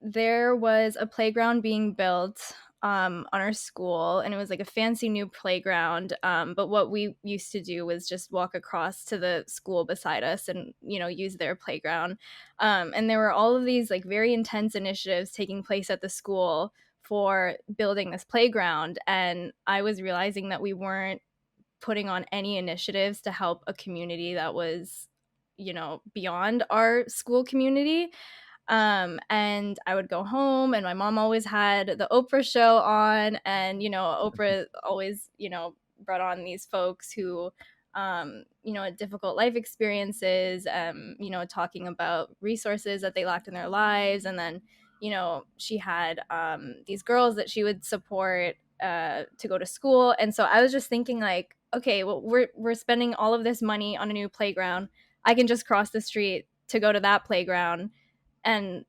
there was a playground being built on our school, and it was like a fancy new playground. But what we used to do was just walk across to the school beside us and, use their playground. And there were all of these like very intense initiatives taking place at the school for building this playground. And I was realizing that we weren't putting on any initiatives to help a community that was, beyond our school community. And I would go home, and my mom always had the Oprah show on, and Oprah always brought on these folks who had difficult life experiences, talking about resources that they lacked in their lives. And then she had these girls that she would support to go to school. And so I was just thinking, like, okay, well, we're spending all of this money on a new playground. I can just cross the street to go to that playground, and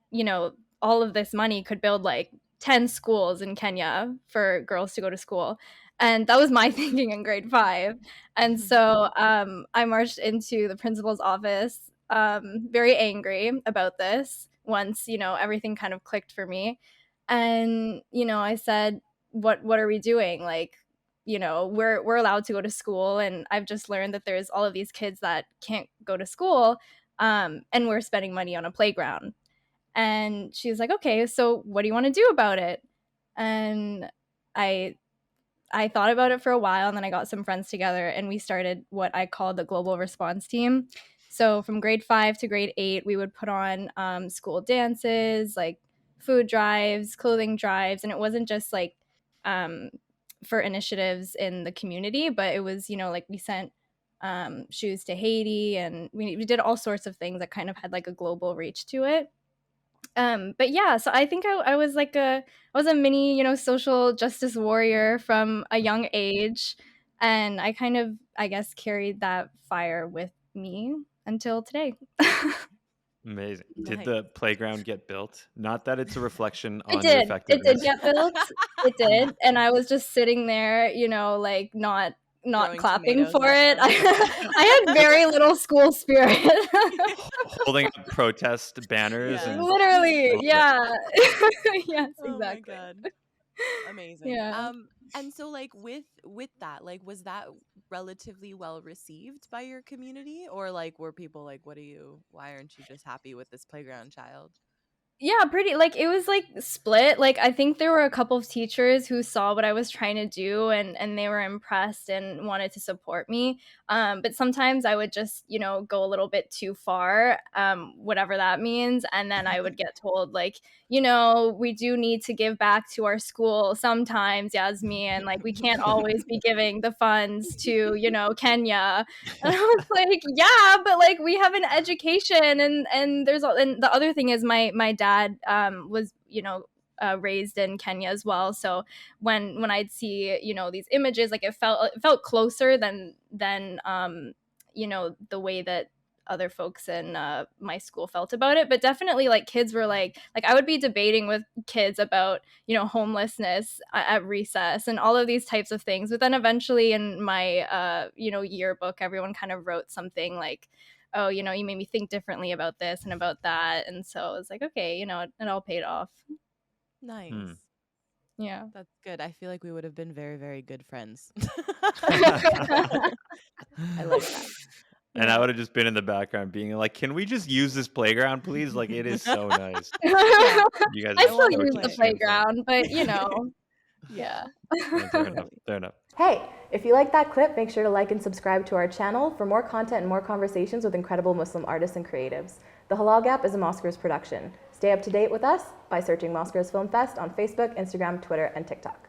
all of this money could build like 10 schools in Kenya for girls to go to school. And that was my thinking in grade 5. And so I marched into the principal's office, very angry about this once everything kind of clicked for me. And I said, what are we doing? Like, we're allowed to go to school, and I've just learned that there's all of these kids that can't go to school, and we're spending money on a playground. And she was like, okay, so what do you want to do about it? And I thought about it for a while, and then I got some friends together, and we started what I called the Global Response Team. So from grade 5 to grade 8, we would put on school dances, like food drives, clothing drives. And it wasn't just like for initiatives in the community, but it was, like we sent shoes to Haiti, and we did all sorts of things that kind of had like a global reach to it. But yeah, so I think I was like I was a mini, social justice warrior from a young age. And I kind of, I guess, carried that fire with me until today. Amazing. Nice. Did the playground get built? Not that it's a reflection on It your did. effectiveness. It did get built. It did. And I was just sitting there, like not Throwing clapping tomatoes for at it. them. I had very little school spirit. Holding up protest banners. Yeah. And Literally, yeah. Yes, Oh my exactly. God. Amazing. Yeah. And so like with that, like was that relatively well received by your community, or like were people like, why aren't you just happy with this playground child? Yeah, pretty, like, it was, like, split. Like, I think there were a couple of teachers who saw what I was trying to do, and they were impressed and wanted to support me. But sometimes I would just, go a little bit too far, whatever that means. And then I would get told, like, we do need to give back to our school sometimes, Yazmeen. Like, we can't always be giving the funds to, Kenya. And I was like, yeah, but like we have an education, and the other thing is my dad was raised in Kenya as well. So when I'd see these images, like it felt closer than the way that other folks in my school felt about it. But definitely, like, kids were like I would be debating with kids about homelessness at recess and all of these types of things. But then eventually in my yearbook, everyone kind of wrote something like, oh, you made me think differently about this and about that. And so I was like, okay, it all paid off. Nice. Yeah. That's good. I feel like we would have been very, very good friends. I like that. And I would have just been in the background being like, can we just use this playground, please? Like, it is so nice. You guys I are still so use the expensive. playground, but Yeah. Fair enough. Fair enough. Hey, if you like that clip, make sure to like and subscribe to our channel for more content and more conversations with incredible Muslim artists and creatives. The Halal Gap is a Mosquers production. Stay up to date with us by searching Mosquers Film Fest on Facebook, Instagram, Twitter, and TikTok.